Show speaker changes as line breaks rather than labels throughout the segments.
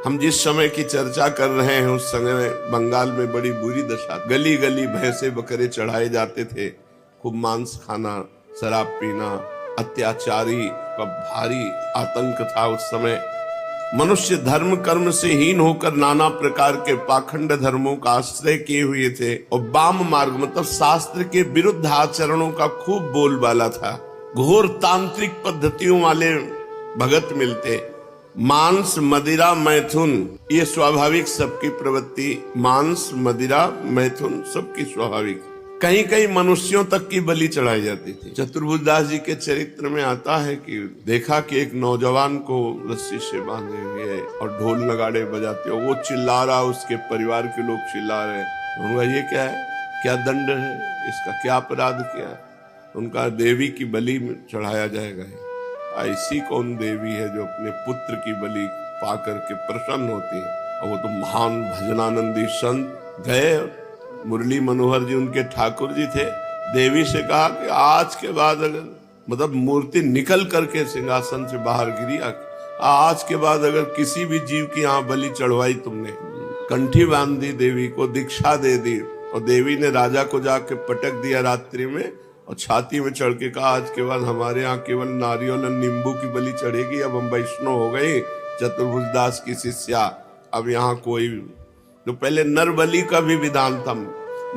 हम जिस समय की चर्चा कर रहे हैं उस समय बंगाल में बड़ी बुरी दशा, गली गली भैंसे बकरे चढ़ाए जाते थे, खूब मांस खाना, शराब पीना, अत्याचारी का भारी आतंक था उस समय। मनुष्य धर्म कर्म से हीन होकर नाना प्रकार के पाखंड धर्मों का आश्रय किए हुए थे और वाम मार्ग मतलब शास्त्र के विरुद्ध आचरणों का खूब बोलबाला था। घोर तांत्रिक पद्धतियों वाले भगत मिलते। मांस मदिरा मैथुन ये स्वाभाविक सबकी प्रवृत्ति, मांस मदिरा मैथुन सबकी स्वाभाविक। कहीं कहीं मनुष्यों तक की बलि चढ़ाई जाती थी। चतुर्भुज दास जी के चरित्र में आता है कि देखा कि एक नौजवान को रस्सी से बांधे हुए और ढोल नगाड़े बजाते हो, वो चिल्ला रहा, उसके परिवार के लोग चिल्ला रहे। उनका ये क्या है, क्या दंड है, इसका क्या अपराध किया? उनका देवी की बलि चढ़ाया जाएगा। ऐसी कौन देवी है जो अपने पुत्र की बलि पा करके प्रसन्न होती है? और वो तो महान भजनानंदी संत गए, मुरली मनोहर जी उनके ठाकुर जी थे। देवी से कहा कि आज के बाद अगर मतलब मूर्ति निकल करके सिंहासन से बाहर गिरी, आज के बाद अगर किसी भी जीव की यहाँ बलि चढ़वाई तुमने, कंठी बांध दी, देवी को दीक्षा दे दी और देवी ने राजा को जाके पटक दिया रात्रि में और छाती में चढ़ के कहा आज के बाद हमारे यहाँ केवल नारियल और नींबू की बलि चढ़ेगी, अब हम वैष्णव हो गए, चतुर्भुज दास की शिष्या, अब यहाँ कोई। तो पहले नर बलि का भी विधान था,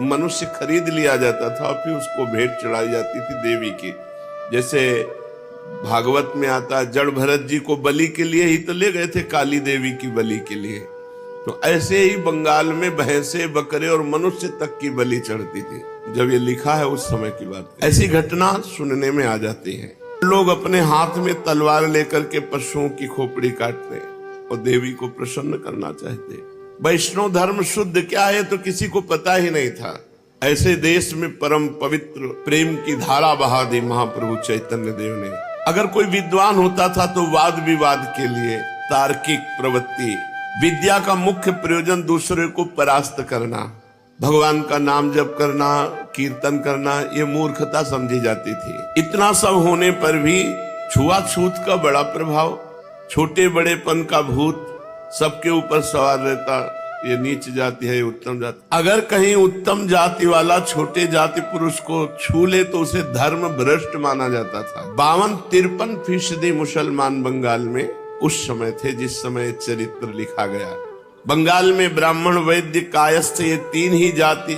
मनुष्य खरीद लिया जाता था और फिर उसको भेंट चढ़ाई जाती थी देवी की। जैसे भागवत में आता है, जड़ भरत जी को बलि के लिए ही तो ले गए थे, काली देवी की बलि के लिए। तो ऐसे ही बंगाल में भैंसे बकरे और मनुष्य तक की बलि चढ़ती थी। जब ये लिखा है उस समय की बात, ऐसी घटना सुनने में आ जाती है। लोग अपने हाथ में तलवार लेकर के पशुओं की खोपड़ी काटते और देवी को प्रसन्न करना चाहते। वैष्णव धर्म शुद्ध क्या है तो किसी को पता ही नहीं था। ऐसे देश में परम पवित्र प्रेम की धारा बहा दी महाप्रभु चैतन्य देव ने। अगर कोई विद्वान होता था तो वाद विवाद के लिए तार्किक प्रवृत्ति, विद्या का मुख्य प्रयोजन दूसरे को परास्त करना, भगवान का नाम जप करना, कीर्तन करना, ये मूर्खता समझी जाती थी। इतना सब होने पर भी छुआछूत का बड़ा प्रभाव, छोटे बड़ेपन का भूत सबके ऊपर सवार रहता। ये नीच जाति है, उत्तम जाति। अगर कहीं उत्तम जाति वाला छोटे जाति पुरुष को छू ले तो उसे धर्म भ्रष्ट माना जाता था। 52-53% मुसलमान बंगाल में उस समय थे जिस समय चरित्र लिखा गया। बंगाल में ब्राह्मण, वैद्य, कायस्थ ये 3 ही जाति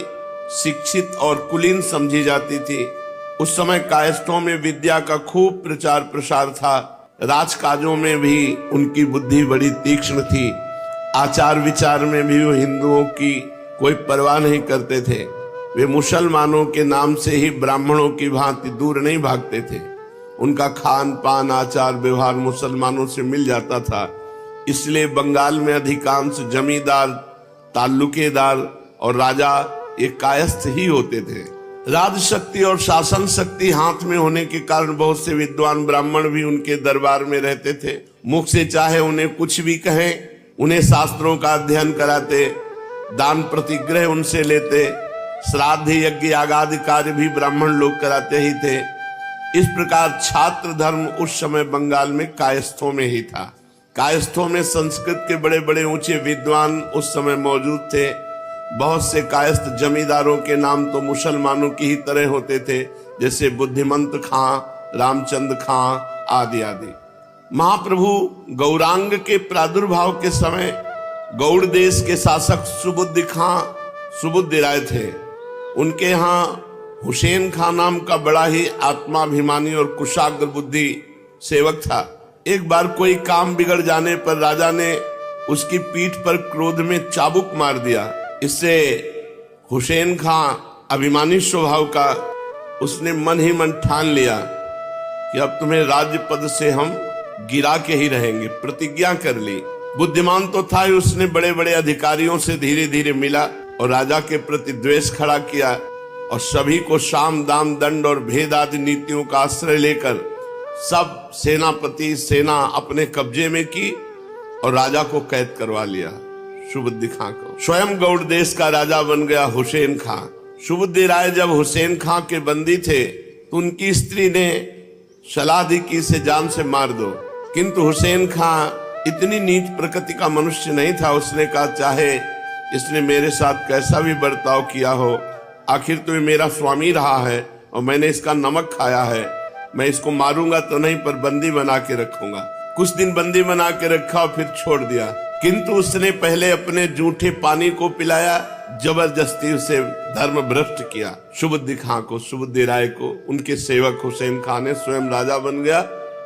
शिक्षित और कुलीन समझी जाती थी। उस समय कायस्थों में विद्या का खूब प्रचार प्रसार था। राजकाजों में भी उनकी बुद्धि बड़ी तीक्ष्ण थी। आचार विचार में भी वो हिंदुओं की कोई परवाह नहीं करते थे। वे मुसलमानों के नाम से ही ब्राह्मणों की भांति दूर नहीं भागते थे। उनका खान पान आचार व्यवहार मुसलमानों से मिल जाता था। इसलिए बंगाल में अधिकांश जमींदार, ताल्लुकेदार और राजा ये कायस्थ ही होते थे। राज शक्ति और शासन शक्ति हाथ में होने के कारण बहुत से विद्वान ब्राह्मण भी उनके दरबार में रहते थे। मुख से चाहे उन्हें कुछ भी कहें, उन्हें शास्त्रों का अध्ययन कराते, दान प्रतिग्रह उनसे लेते, श्राद्ध यज्ञ यागादि कार्य भी ब्राह्मण लोग कराते ही थे। इस प्रकार छात्र धर्म उस समय बंगाल में कायस्थों में ही था। कायस्थों में संस्कृत के बड़े बड़े ऊंचे विद्वान उस समय मौजूद थे। बहुत से कायस्थ जमींदारों के नाम तो मुसलमानों की ही तरह होते थे, जैसे बुद्धिमंत खां, रामचंद्र खां आदि आदि। महाप्रभु गौरांग के प्रादुर्भाव के समय गौड़ देश के शासक सुबुद्धि खां सुबुद्धि राय थे। उनके यहाँ हुसैन खान नाम का बड़ा ही आत्माभिमानी और कुशाग्र बुद्धि सेवक था। एक बार कोई काम बिगड़ जाने पर राजा ने उसकी पीठ पर क्रोध में चाबुक मार दिया। इससे हुसैन खान अभिमानी स्वभाव का, उसने मन ही मन ठान लिया कि अब तुम्हें राज्य पद से हम गिरा के ही रहेंगे, प्रतिज्ञा कर ली। बुद्धिमान तो था ही, उसने बड़े बड़े अधिकारियों से धीरे धीरे मिला और राजा के प्रति द्वेष खड़ा किया और सभी को साम दाम दंड और भेद आदि नीतियों का आश्रय लेकर सब सेनापति सेना अपने कब्जे में की और राजा को कैद करवा लिया। सुबुद्धि खां को स्वयं गौड़ देश का राजा बन गया हुसैन खां। सुबुद्धि राय जब हुसैन खां के बंदी थे तो उनकी स्त्री ने सलाह दी कि इसे जान से मार दो, किंतु हुसैन खां इतनी नीच प्रकृति का मनुष्य नहीं था। उसने कहा चाहे इसने मेरे साथ कैसा भी बर्ताव किया हो, आखिर तो ये मेरा स्वामी रहा है और मैंने इसका नमक खाया है। मैं इसको मारूंगा तो नहीं, पर बंदी बना के रखूंगा। कुछ दिन बंदी बना के रखा और फिर छोड़ दिया, किंतु उसने पहले अपने जूठे पानी को पिलाया, जबरदस्ती उसे धर्म भ्रष्ट किया। सुबुद्धि खां को, सुबुद्धि राय को, उनके सेवक हुसैन खां ने स्वयं राजा बन गया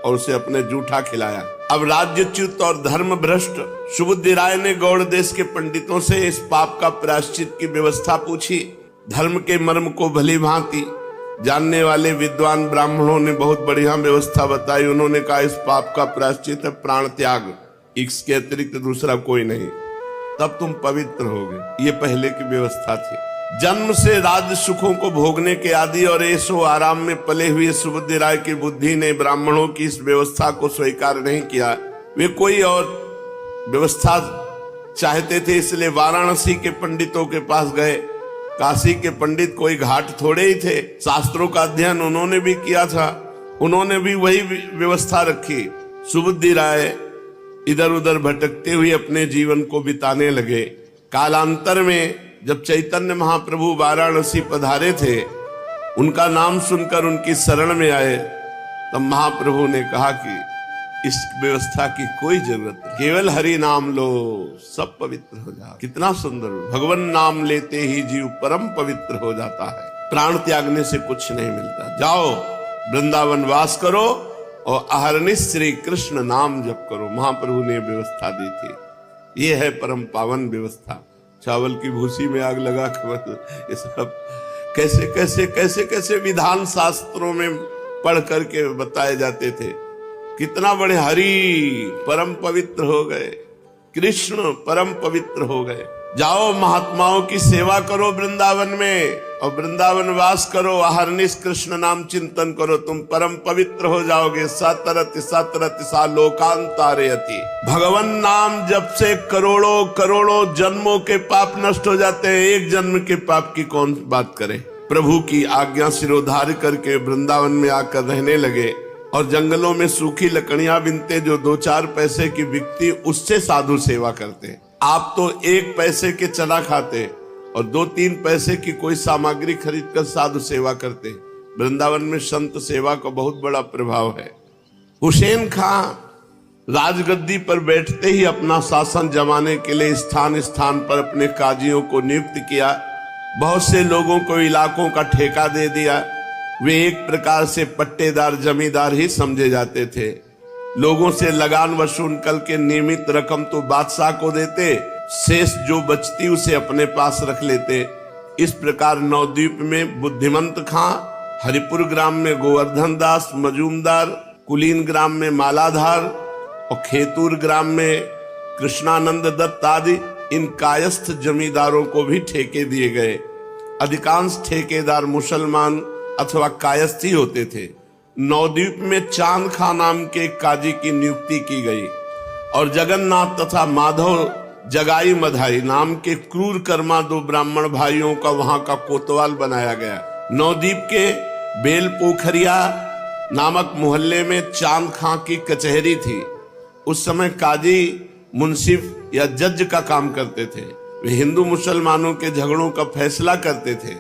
और उसे अपने जूठा खिलाया। अब राज्यच्युत और धर्म भ्रष्ट सुबुद्धि राय ने गौड़ देश के पंडितों से इस पाप का प्रायश्चित की व्यवस्था पूछी। धर्म के मर्म को भली भांति जानने वाले विद्वान ब्राह्मणों ने बहुत बढ़िया व्यवस्था बताई। उन्होंने कहा इस पाप का प्रायश्चित है प्राण त्याग, इसके अतिरिक्त दूसरा कोई नहीं, तब तुम पवित्र होगे। ये पहले की व्यवस्था थी। जन्म से राज सुखों को भोगने के आदि और ऐशो आराम में पले हुए सुबुद्धि राय की बुद्धि ने ब्राह्मणों की इस व्यवस्था को स्वीकार नहीं किया। वे कोई और व्यवस्था चाहते थे, इसलिए वाराणसी के पंडितों के पास गए। काशी के पंडित कोई घाट थोड़े ही थे, शास्त्रों का अध्ययन उन्होंने भी किया था, उन्होंने भी वही व्यवस्था रखी। सुबुद्धि राय इधर उधर भटकते हुए अपने जीवन को बिताने लगे। कालांतर में जब चैतन्य महाप्रभु वाराणसी पधारे थे, उनका नाम सुनकर उनकी शरण में आए, तब महाप्रभु ने कहा कि इस व्यवस्था की कोई जरूरत नहीं, केवल हरि नाम लो सब पवित्र हो जाओ। कितना सुंदर, भगवान नाम लेते ही जीव परम पवित्र हो जाता है। प्राण त्यागने से कुछ नहीं मिलता। जाओ वृंदावन वास करो और अहरनिश श्री कृष्ण नाम जप करो। महाप्रभु ने व्यवस्था दी थी। ये है परम पावन व्यवस्था। चावल की भूसी में आग लगा कर ये सब कैसे कैसे कैसे कैसे विधान शास्त्रों में पढ़ करके बताए जाते थे। कितना बड़े हरि परम पवित्र हो गए, कृष्ण परम पवित्र हो गए। जाओ महात्माओं की सेवा करो वृंदावन में और वृंदावन वास करो, अहरनिश कृष्ण नाम चिंतन करो, तुम परम पवित्र हो जाओगे। सतरति सतरति सा लोकांतारयति। भगवान नाम जब से करोड़ों करोड़ों जन्मों के पाप नष्ट हो जाते हैं। एक जन्म के पाप की कौन बात करे। प्रभु की आज्ञा सिरोधार्य करके वृंदावन में आकर रहने लगे और जंगलों में सूखी लकड़ियां बिनते, जो 2-4 पैसे की बिकती उससे साधु सेवा करते। आप तो 1 पैसे के चना खाते और 2-3 पैसे की कोई सामग्री खरीद कर साधु सेवा करते। वृंदावन में संत सेवा का बहुत बड़ा प्रभाव है। हुसैन खां राजगद्दी पर बैठते ही अपना शासन जमाने के लिए स्थान स्थान पर अपने काजियों को नियुक्त किया। बहुत से लोगों को इलाकों का ठेका दे दिया। वे एक प्रकार से पट्टेदार जमींदार ही समझे जाते थे। लोगों से लगान वसूल करके नियमित रकम तो बादशाह को देते, शेष जो बचती उसे अपने पास रख लेते। इस प्रकार नवद्वीप में बुद्धिमंत खां, हरिपुर ग्राम में गोवर्धन दास मजूमदार, कुलीन ग्राम में मालाधार और खेतूर ग्राम में कृष्णानंद दत्त आदि इन कायस्थ जमींदारों को भी ठेके दिए गए। अधिकांश ठेकेदार मुसलमान अथवा कायस्थ ही होते थे। नवद्वीप में चांद खां नाम के काजी की नियुक्ति की गई और जगन्नाथ तथा माधव जगाई मधाई नाम के क्रूर कर्मा 2 ब्राह्मण भाइयों का वहां का कोतवाल बनाया गया। नवद्वीप के बेल पोखरिया नामक मोहल्ले में चांद खां की कचहरी थी। उस समय काजी मुंसिफ या जज का काम करते थे। वे हिंदू मुसलमानों के झगड़ों का फैसला करते थे।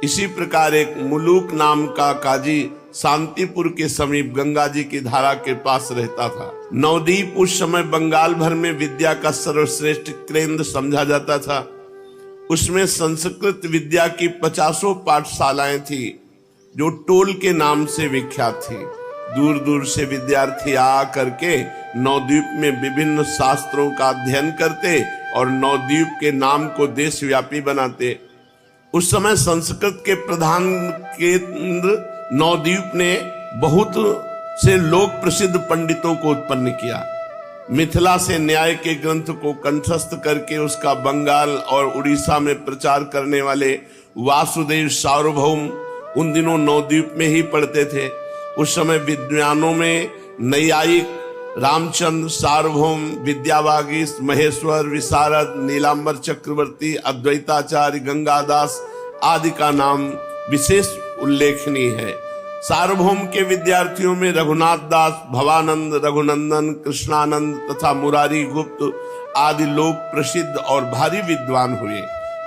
इसी प्रकार एक मुलूक नाम का काजी शांतिपुर के समीप गंगा जी की धारा के पास रहता था। नवद्वीप उस समय बंगाल भर में विद्या का सर्वश्रेष्ठ केंद्र समझा जाता था। उसमें संस्कृत विद्या की 50 पाठशालाएं थी, जो टोल के नाम से विख्यात थी। दूर दूर से विद्यार्थी आ करके नवद्वीप में विभिन्न शास्त्रों का अध्ययन करते और नवद्वीप के नाम को देशव्यापी बनाते। उस समय संस्कृत के प्रधान केंद्र नवद्वीप ने बहुत से लोक प्रसिद्ध पंडितों को उत्पन्न किया। मिथिला से न्याय के ग्रंथ को कंठस्थ करके उसका बंगाल और उड़ीसा में प्रचार करने वाले वासुदेव सार्वभौम उन दिनों नवद्वीप में ही पढ़ते थे। उस समय विद्वानों में नैयायिक रामचंद्र, सार्वभौम, विद्यावागीश, महेश्वर, विशारद, नीलांबर चक्रवर्ती, अद्वैताचार्य, गंगादास आदि का नाम विशेष उल्लेखनीय है। सार्वभौम के विद्यार्थियों में रघुनाथ दास, भवानंद, रघुनंदन, कृष्णानंद तथा मुरारी गुप्त आदि लोग प्रसिद्ध और भारी विद्वान हुए।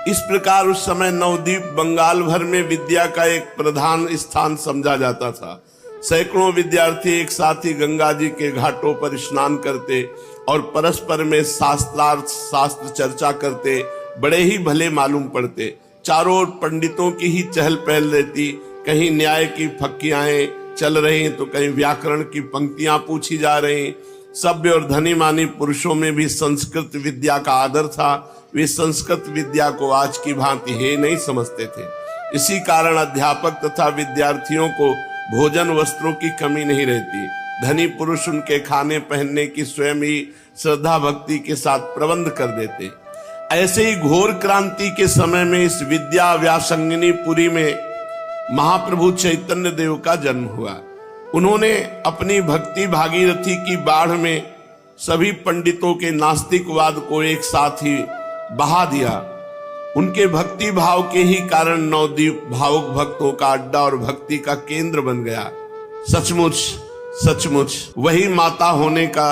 इस प्रकार उस समय नवद्वीप बंगाल भर में विद्या का एक प्रधान स्थान समझा जाता था। सैकड़ों विद्यार्थी एक साथ ही गंगा जी के घाटों पर स्नान करते और परस्पर में शास्त्र चर्चा करते बड़े ही भले मालूम पड़ते। चारों ओर पंडितों की ही चहल पहल रहती। कहीं न्याय की फक्कियाएं चल रही तो कहीं व्याकरण की पंक्तियां पूछी जा रही। सभ्य और धनी मानी पुरुषों में भी संस्कृत विद्या का आदर था। वे संस्कृत विद्या को आज की भांति हे नहीं समझते थे। इसी कारण अध्यापक तथा विद्यार्थियों को भोजन वस्त्रों की कमी नहीं रहती। धनी पुरुष उनके खाने पहनने की स्वयं ही श्रद्धा भक्ति के साथ प्रबंध कर देते। ऐसे ही घोर क्रांति के समय में इस विद्या व्यासंगिनी पुरी में महाप्रभु चैतन्य देव का जन्म हुआ। उन्होंने अपनी भक्ति भागीरथी की बाढ़ में सभी पंडितों के नास्तिकवाद को एक साथ ही बहा दिया। उनके भक्ति भाव के ही कारण नवद्वीप भावुक भक्तों का अड्डा और भक्ति का केंद्र बन गया। सचमुच वही माता होने का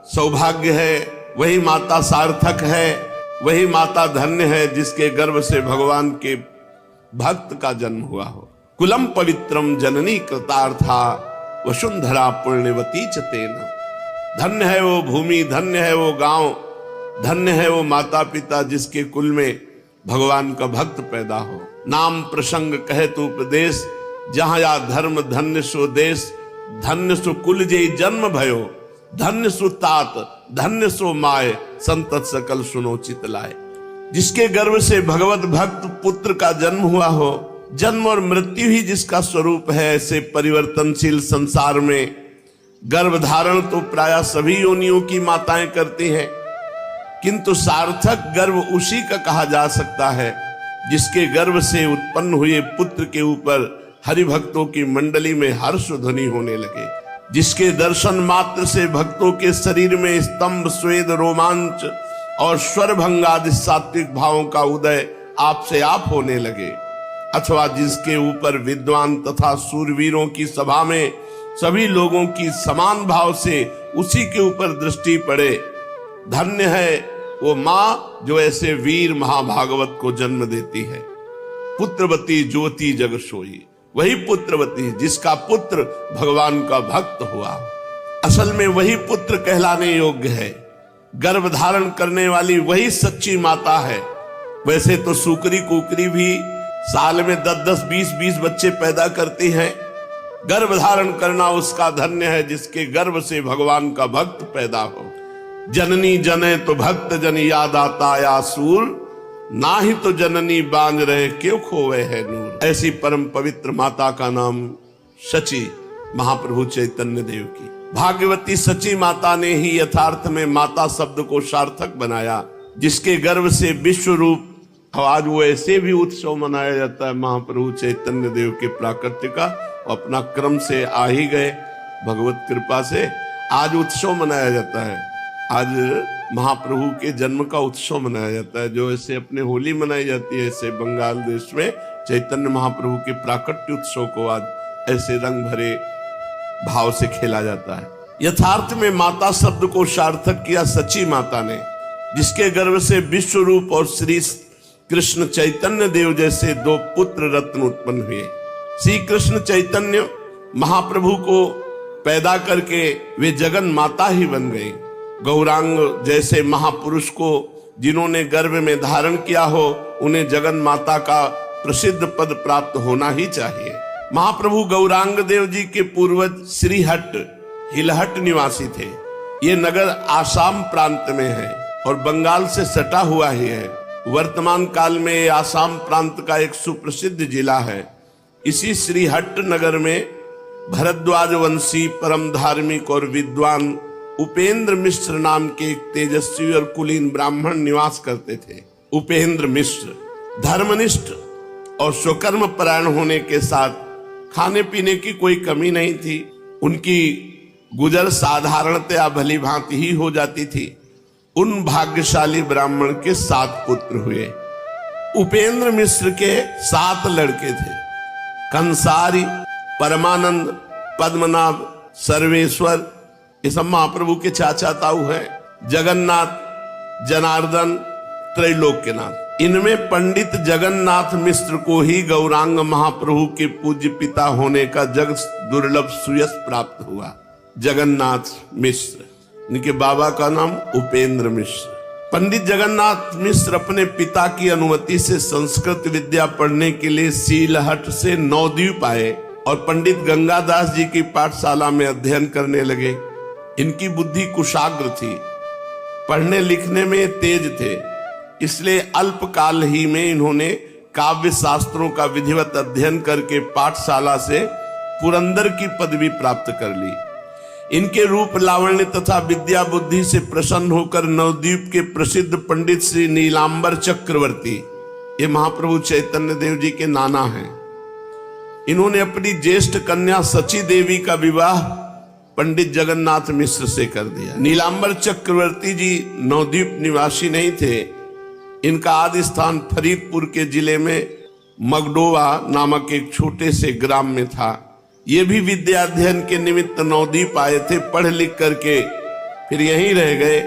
सौभाग्य है, वही माता सार्थक है, वही माता धन्य है जिसके गर्भ से भगवान के भक्त का जन्म हुआ हो। कुलम पवित्रम जननी कृतार्था वसुंधरा पुण्यवती च तेन। धन्य है वो भूमि, धन्य है वो गांव, धन्य है वो माता पिता जिसके कुल में भगवान का भक्त पैदा हो। नाम प्रसंग कहे तू प्रदेश, जहां या धर्म धन्य सो देश। धन्य सो कुल जे जन्म भयो, धन्य सो तात, धन्य सो माय, संतत सकल सुनो चित लाए। जिसके गर्भ से भगवत भक्त पुत्र का जन्म हुआ हो। जन्म और मृत्यु ही जिसका स्वरूप है। ऐसे परिवर्तनशील संसार में गर्भ धारण तो प्रायः सभी योनियों की माताएं करती हैं, किंतु सार्थक गर्भ उसी का कहा जा सकता है जिसके गर्भ से उत्पन्न हुए पुत्र के ऊपर हरिभक्तों की मंडली में हर्ष ध्वनि होने लगे। जिसके दर्शन मात्र से भक्तों के शरीर में स्तंभ, स्वेद, रोमांच और स्वर भंगादि सात्विक भावों का उदय आप से आप होने लगे। अथवा जिसके ऊपर विद्वान तथा सूरवीरों की सभा में सभी लोगों की समान भाव से उसी के ऊपर दृष्टि पड़े। धन्य है वो माँ जो ऐसे वीर महाभागवत को जन्म देती है। पुत्रवती ज्योति जग सोई, वही पुत्रवती जिसका पुत्र भगवान का भक्त हुआ। असल में वही पुत्र कहलाने योग्य है। गर्भ धारण करने वाली वही सच्ची माता है। वैसे तो सुकरी कुकरी भी साल में 10-10, 20-20 बच्चे पैदा करती हैं। गर्भ धारण करना उसका धन्य है जिसके गर्भ से भगवान का भक्त पैदा हो। जननी जने तो भक्त जन याद आता या सूर, ना ही तो जननी बांझ रहे क्यों खोवे है नूर। ऐसी परम पवित्र माता का नाम सची महाप्रभु चैतन्य देव की भाग्यवती सची माता ने ही यथार्थ में माता शब्द को सार्थक बनाया। जिसके गर्भ से विश्व रूप आज वो ऐसे भी उत्सव मनाया जाता है महाप्रभु चैतन्य देव के प्राकट्य का। अपना क्रम से आ ही गए भगवत कृपा से। आज उत्सव मनाया जाता है। आज महाप्रभु के जन्म का उत्सव मनाया जाता है। जो ऐसे अपने होली मनाई जाती है, ऐसे बंगाल देश में चैतन्य महाप्रभु के प्राकट्य उत्सव को आज ऐसे रंग भरे भाव से खेला जाता है। यथार्थ में माता शब्द को सार्थक किया सची माता ने, जिसके गर्भ से विश्व रूप और श्री कृष्ण चैतन्य देव जैसे दो पुत्र रत्न उत्पन्न हुए। श्री कृष्ण चैतन्य महाप्रभु को पैदा करके वे जगन माता ही बन गई। गौरांग जैसे महापुरुष को जिन्होंने गर्भ में धारण किया हो, उन्हें जगन माता का प्रसिद्ध पद प्राप्त होना ही चाहिए। महाप्रभु गौरांग देव जी के पूर्वज श्रीहट्ट हिलहट निवासी थे। ये नगर आसाम प्रांत में है और बंगाल से सटा हुआ ही है। वर्तमान काल में आसाम प्रांत का एक सुप्रसिद्ध जिला है। इसी श्रीहट्ट नगर में भरद्वाज वंशी परम धार्मिक और विद्वान उपेंद्र मिश्र नाम के एक तेजस्वी और कुलीन ब्राह्मण निवास करते थे। उपेंद्र मिश्र धर्मनिष्ठ और स्वकर्म परायण होने के साथ खाने पीने की कोई कमी नहीं थी। उनकी गुजर साधारणतया भली भांति ही हो जाती थी। उन भाग्यशाली ब्राह्मण के 7 पुत्र हुए। उपेंद्र मिश्र के 7 लड़के थे। कंसारी, परमानंद, पद्मनाभ, सर्वेश्वर, ये सब महाप्रभु के चाचा ताऊ हैं। जगन्नाथ, जनार्दन, त्रैलोक्यनाथ। इनमें पंडित जगन्नाथ मिश्र को ही गौरांग महाप्रभु के पूज्य पिता होने का जग दुर्लभ सुयश प्राप्त हुआ। जगन्नाथ मिश्र, इनके बाबा का नाम उपेंद्र मिश्र। पंडित जगन्नाथ मिश्र अपने पिता की अनुमति से संस्कृत विद्या पढ़ने के लिए सीलहट से नवद्वीप आए और पंडित गंगादास जी की पाठशाला में अध्ययन करने लगे। इनकी बुद्धि कुशाग्र थी, पढ़ने लिखने में तेज थे, इसलिए अल्पकाल ही में इन्होंने काव्य शास्त्रों का विधिवत अध्ययन करके पाठशाला से पुरंदर की पदवी प्राप्त कर ली। इनके रूप लावण्य तथा विद्या बुद्धि से प्रसन्न होकर नवद्वीप के प्रसिद्ध पंडित श्री नीलांबर चक्रवर्ती, ये महाप्रभु चैतन्य देव जी के नाना हैं, इन्होंने अपनी ज्येष्ठ कन्या सची देवी का विवाह पंडित जगन्नाथ मिश्र से कर दिया। नीलांबर चक्रवर्ती जी नवद्वीप निवासी नहीं थे, इनका आदि स्थान फरीदपुर के जिले में मगडोवा नामक एक छोटे से ग्राम में था। ये भी विद्या अध्ययन के निमित्त नवद्वीप आए थे, पढ़ लिख करके फिर यहीं रह गए,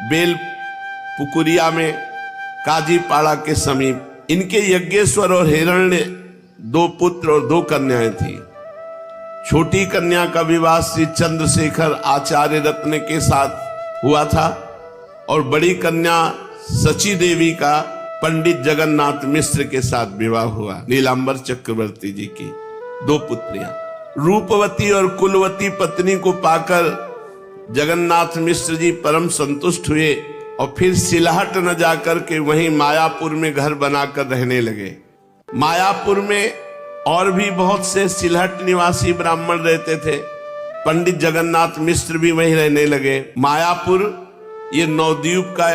बेल पुकुरिया में काजीपाड़ा के समीप। इनके यज्ञेश्वर और हिरण्य 2 पुत्र और 2 कन्याएं थी। छोटी कन्या का विवाह श्री चंद्रशेखर आचार्य रत्न के साथ हुआ था और बड़ी कन्या सची देवी का पंडित जगन्नाथ मिश्र के साथ विवाह हुआ। नीलांबर चक्रवर्ती जी की 2 पुत्रियां। रूपवती और कुलवती पत्नी को पाकर जगन्नाथ मिश्र जी परम संतुष्ट हुए और फिर सिलहट न जाकर के वहीं मायापुर में घर बनाकर रहने लगे। मायापुर में और भी बहुत से सिलहट निवासी ब्राह्मण रहते थे, पंडित जगन्नाथ मिश्र भी वहीं रहने लगे। मायापुर ये नवद्वीप का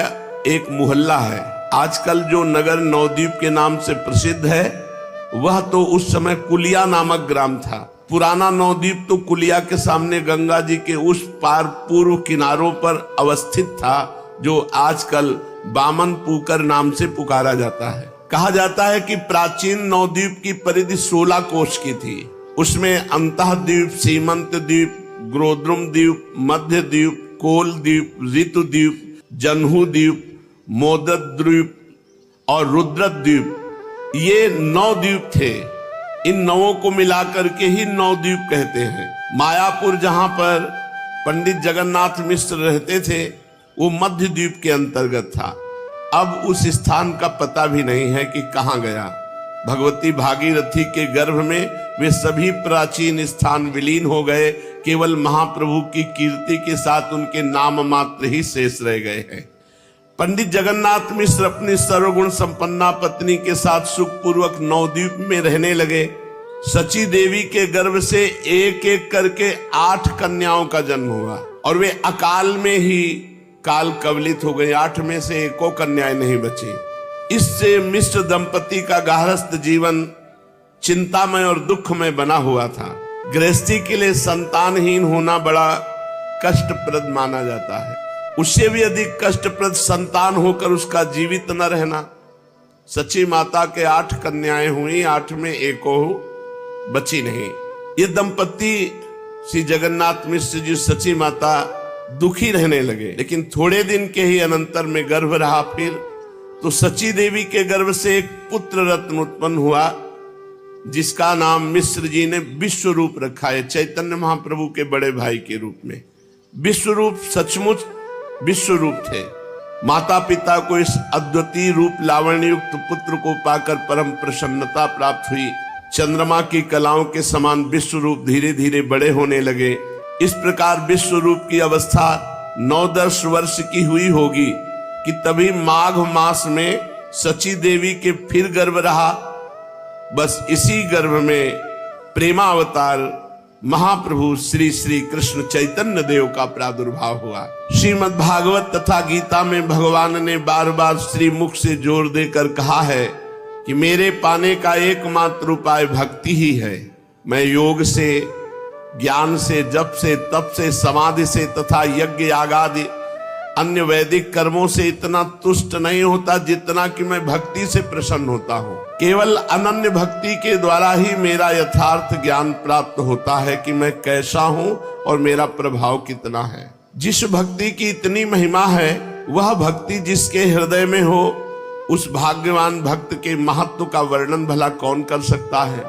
एक मोहल्ला है। आजकल जो नगर नवद्वीप के नाम से प्रसिद्ध है वह तो उस समय कुलिया नामक ग्राम था। पुराना नवद्वीप तो कुलिया के सामने गंगा जी के उस पार पूर्व किनारों पर अवस्थित था, जो आजकल बामन पुकर नाम से पुकारा जाता है। कहा जाता है कि प्राचीन नवद्वीप की परिधि 16 कोश की थी। उसमें अंतः द्वीप, सीमंत द्वीप, ग्रोद्रुम द्वीप, मध्य द्वीप, कोल द्वीप, ऋतु द्वीप, जन्हू द्वीप, मोदत द्वीप और रुद्र द्वीप, ये 9 द्वीप थे। इन 9 को मिलाकर के ही 9 द्वीप कहते हैं। मायापुर जहां पर पंडित जगन्नाथ मिश्र रहते थे वो मध्य द्वीप के अंतर्गत था। अब उस स्थान का पता भी नहीं है कि कहां गया। भगवती भागीरथी के गर्भ में वे सभी प्राचीन स्थान विलीन हो गए, केवल महाप्रभु की कीर्ति के साथ उनके नाम मात्र ही शेष रह गए हैं। पंडित जगन्नाथ मिश्र अपनी सर्वगुण संपन्ना पत्नी के साथ सुखपूर्वक नवद्वीप में रहने लगे। सची देवी के गर्भ से एक एक करके 8 कन्याओं का जन्म हुआ और वे अकाल में ही काल कवलित हो गई। 8 में से एको कन्याएं नहीं बची। इससे मिश्र दंपति का गारस्थ जीवन चिंतामय और दुखमय बना हुआ था। गृहस्थी के लिए संतानहीन होना बड़ा कष्टप्रद माना जाता है। उससे भी अधिक कष्टप्रद संतान होकर उसका जीवित न रहना। सची माता के 8 कन्याएं हुई, 8 में एको बची नहीं। ये दंपति श्री जगन्नाथ मिश्र जी सची माता दुखी रहने लगे, लेकिन थोड़े दिन के ही अनंतर में गर्भ रहा। फिर तो सची देवी के गर्भ से एक पुत्र रत्न उत्पन्न हुआ जिसका नाम मिश्र जी ने विश्वरूप रखा है, चैतन्य महाप्रभु के बड़े भाई के रूप में। विश्वरूप सचमुच विश्वरूप थे। माता पिता को इस अद्वितीय रूप लावण्य युक्त पुत्र को पाकर परम प्रसन्नता प्राप्त हुई। चंद्रमा की कलाओं के समान विश्वरूप धीरे धीरे बड़े होने लगे। इस प्रकार विश्वरूप की अवस्था 9-10 वर्ष की हुई होगी कि तभी माघ मास में सची देवी के फिर गर्भ रहा। बस इसी गर्भ में प्रेमावतार महाप्रभु श्री श्री कृष्ण चैतन्य देव का प्रादुर्भाव हुआ। श्रीमद् भागवत तथा गीता में भगवान ने बार बार श्री मुख से जोर देकर कहा है कि मेरे पाने का एकमात्र उपाय भक्ति ही है। मैं योग से, ज्ञान से, जप से, तप से, समाधि से तथा यज्ञ यागादि अन्य वैदिक कर्मों से इतना तुष्ट नहीं होता जितना कि मैं भक्ति से प्रसन्न होता हूँ। केवल अनन्य भक्ति के द्वारा ही मेरा यथार्थ ज्ञान प्राप्त होता है कि मैं कैसा हूँ और मेरा प्रभाव कितना है। जिस भक्ति की इतनी महिमा है, वह भक्ति जिसके हृदय में हो, उस भाग्यवान भक्त के महत्व का वर्णन भला कौन कर सकता है।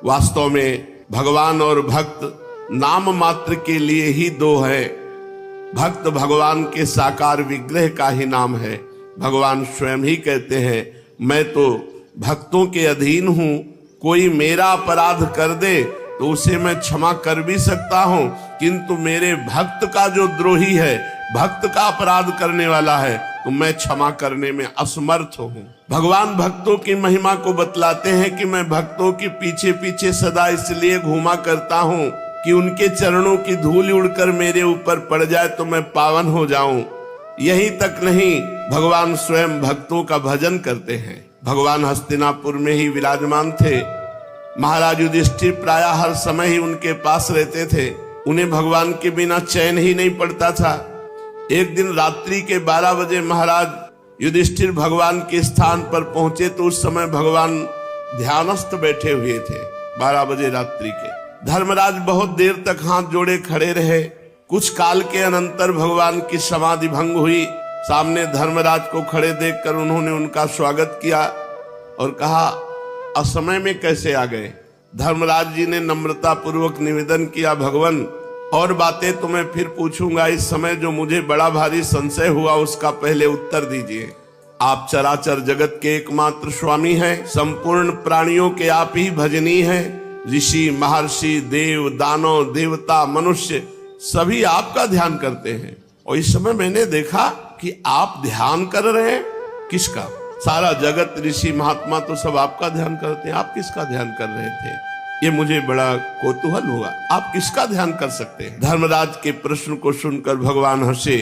वास्तव में भगवान और भक्त नाम मात्र के लिए ही दो है। भक्त भगवान के साकार विग्रह का ही नाम है। भगवान स्वयं ही कहते हैं, मैं तो भक्तों के अधीन हूं, कोई मेरा अपराध कर दे तो उसे मैं क्षमा कर भी सकता हूं, किंतु मेरे भक्त का जो द्रोही है, भक्त का अपराध करने वाला है, तो मैं क्षमा करने में असमर्थ हूं। भगवान भक्तों की महिमा को बतलाते हैं कि मैं भक्तों के पीछे पीछे सदा इसलिए घूमा करता हूं कि उनके चरणों की धूल उड़कर मेरे ऊपर पड़ जाए तो मैं पावन हो जाऊं। यही तक नहीं, भगवान स्वयं भक्तों का भजन करते हैं। भगवान हस्तिनापुर में ही विराजमान थे। महाराज युधिष्ठिर प्रायः हर समय ही उनके पास रहते थे। उन्हें भगवान के बिना चैन ही नहीं पड़ता था। एक दिन रात्रि के 12 बजे महाराज युधिष्ठिर भगवान के स्थान पर पहुंचे तो उस समय भगवान ध्यानस्थ बैठे हुए थे। 12 बजे रात्रि के। धर्मराज बहुत देर तक हाथ जोड़े खड़े रहे। कुछ काल के अनंतर भगवान की समाधि भंग हुई। सामने धर्मराज को खड़े देखकर उन्होंने उनका स्वागत किया और कहा, असमय में कैसे आ गए। धर्मराज जी ने नम्रता पूर्वक निवेदन किया, भगवान और बातें तो मैं फिर पूछूंगा, इस समय जो मुझे बड़ा भारी संशय हुआ उसका पहले उत्तर दीजिए। आप चराचर जगत के एकमात्र स्वामी हैं, संपूर्ण प्राणियों के आप ही भजनीय हैं। ऋषि महर्षि देव दानव देवता मनुष्य सभी आपका ध्यान करते हैं, और इस समय मैंने देखा कि आप ध्यान कर रहे हैं। किसका? सारा जगत ऋषि महात्मा तो सब आपका ध्यान करते हैं, आप किसका ध्यान कर रहे थे? ये मुझे बड़ा कौतूहल हुआ। आप किसका ध्यान कर सकते हैं? धर्मराज के प्रश्न को सुनकर भगवान हंसे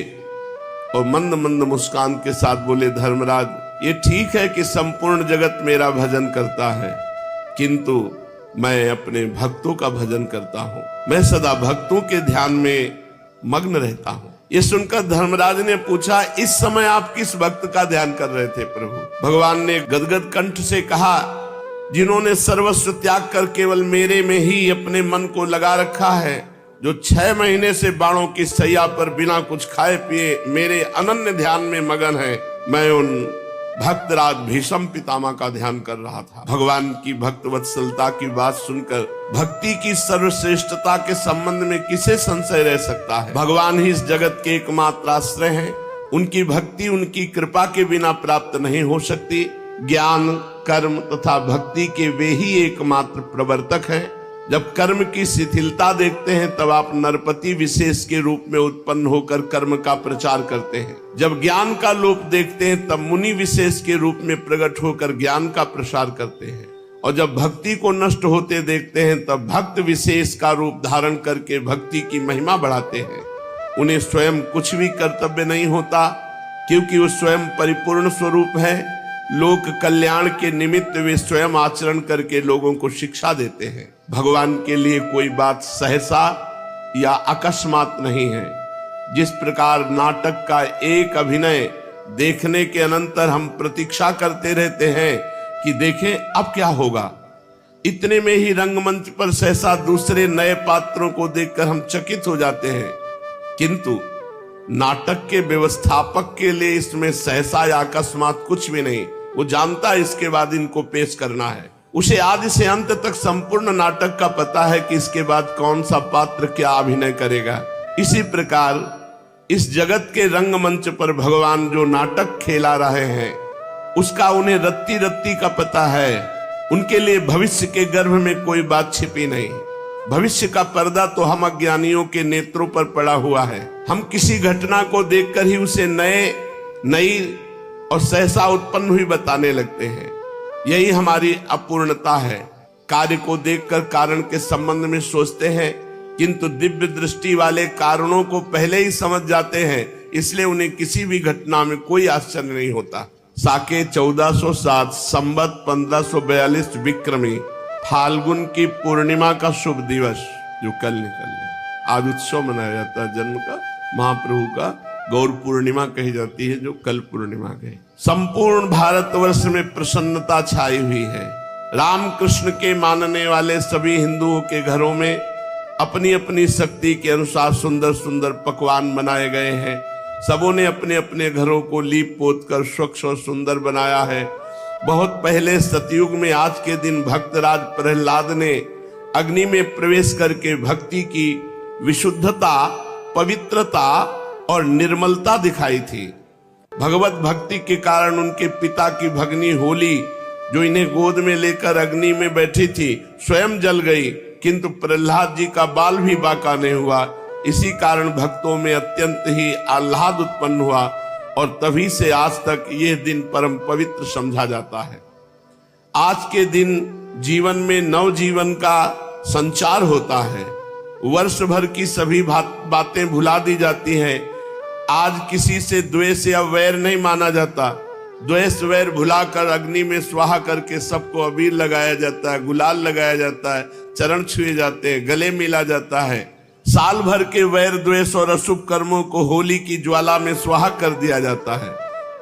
और मंद मंद मुस्कान के साथ बोले, धर्मराज, ये ठीक है कि संपूर्ण जगत मेरा भजन करता है, किंतु मैं अपने भक्तों का भजन करता हूँ। मैं सदा भक्तों के ध्यान में मग्न रहता हूँ। ये सुनकर धर्मराज ने पूछा, इस समय आप किस भक्त का ध्यान कर रहे थे प्रभु? भगवान ने गदगद कंठ से कहा, जिन्होंने सर्वस्व त्याग कर केवल मेरे में ही अपने मन को लगा रखा है, जो 6 महीने से बाणों की सैया पर बिना कुछ खाए पिए मेरे अनन्य ध्यान में मगन है। मैं उन भक्तराज भीष्म पितामह का ध्यान कर रहा था। भगवान की भक्त वत्सलता की बात सुनकर भक्ति की सर्वश्रेष्ठता के संबंध में किसे संशय रह सकता है। भगवान ही इस जगत के एकमात्र आश्रय हैं। उनकी भक्ति उनकी कृपा के बिना प्राप्त नहीं हो सकती। ज्ञान कर्म तथा भक्ति के वे ही एकमात्र प्रवर्तक हैं। जब कर्म की शिथिलता देखते हैं तब आप नरपति विशेष के रूप में उत्पन्न होकर कर्म का प्रचार करते हैं। जब ज्ञान का लोप देखते हैं तब मुनि विशेष के रूप में प्रकट होकर ज्ञान का प्रसार करते हैं। और जब भक्ति को नष्ट होते देखते हैं तब भक्त विशेष का रूप धारण करके भक्ति की महिमा बढ़ाते हैं। उन्हें स्वयं कुछ भी कर्तव्य नहीं होता, क्योंकि वो स्वयं परिपूर्ण स्वरूप है। लोक कल्याण के निमित्त वे स्वयं आचरण करके लोगों को शिक्षा देते हैं। भगवान के लिए कोई बात सहसा या अकस्मात नहीं है। जिस प्रकार नाटक का एक अभिनय देखने के अनंतर हम प्रतीक्षा करते रहते हैं कि देखें अब क्या होगा, इतने में ही रंगमंच पर सहसा दूसरे नए पात्रों को देखकर हम चकित हो जाते हैं। किंतु नाटक के व्यवस्थापक के लिए इसमें सहसा या अकस्मात कुछ भी नहीं। वो जानता है इसके बाद इनको पेश करना है। उसे आदि से अंत तक संपूर्ण नाटक का पता है कि इसके बाद कौन सा पात्र क्या अभिनय करेगा। इसी प्रकार इस जगत के रंगमंच पर भगवान जो नाटक खेला रहे हैं उसका उन्हें रत्ती रत्ती का पता है। उनके लिए भविष्य के गर्भ में कोई बात छिपी नहीं। भविष्य का पर्दा तो हम अज्ञानियों के नेत्रों पर पड़ा हुआ है। हम किसी घटना को देखकर ही उसे नई और सहसा उत्पन्न हुई बताने लगते हैं। यही हमारी अपूर्णता है। कार्य को देखकर कारण के संबंध में सोचते हैं, किंतु दिव्य दृष्टि वाले कारणों को पहले ही समझ जाते हैं, इसलिए उन्हें किसी भी घटना में कोई आश्चर्य नहीं होता। साके 1407 संवत 1542 विक्रमी फाल्गुन की पूर्णिमा का शुभ दिवस जो कल निकल गया। आज उत्सव मनाया जाता है जन्म का, महाप्रभु का गौर पूर्णिमा कही जाती है, जो कल पूर्णिमा गई। संपूर्ण भारतवर्ष में प्रसन्नता छाई हुई है। रामकृष्ण के मानने वाले सभी हिंदुओं के घरों में अपनी अपनी शक्ति के अनुसार सुंदर सुंदर पकवान बनाए गए हैं। सबों ने अपने अपने घरों को लीप पोत कर स्वच्छ और सुंदर बनाया है। बहुत पहले सतयुग में आज के दिन भक्तराज प्रहलाद ने अग्नि में प्रवेश करके भक्ति की विशुद्धता, पवित्रता और निर्मलता दिखाई थी। भगवत भक्ति के कारण उनके पिता की भगनी होली, जो इन्हें गोद में लेकर अग्नि में बैठी थी, स्वयं जल गई, किंतु प्रहलाद जी का बाल भी बाका नहीं हुआ। इसी कारण भक्तों में अत्यंत ही आह्लाद उत्पन्न हुआ और तभी से आज तक यह दिन परम पवित्र समझा जाता है। आज के दिन जीवन में नव जीवन का संचार होता है। वर्ष भर की सभी बातें भुला दी जाती हैं। आज किसी से द्वेष या वैर नहीं माना जाता। द्वेष वैर भुलाकर अग्नि में स्वाहा करके सबको अबीर लगाया जाता है, गुलाल लगाया जाता है, चरण छुए जाते हैं, गले मिला जाता है। साल भर के वैर द्वेष और अशुभ कर्मों को होली की ज्वाला में स्वाहा कर दिया जाता है।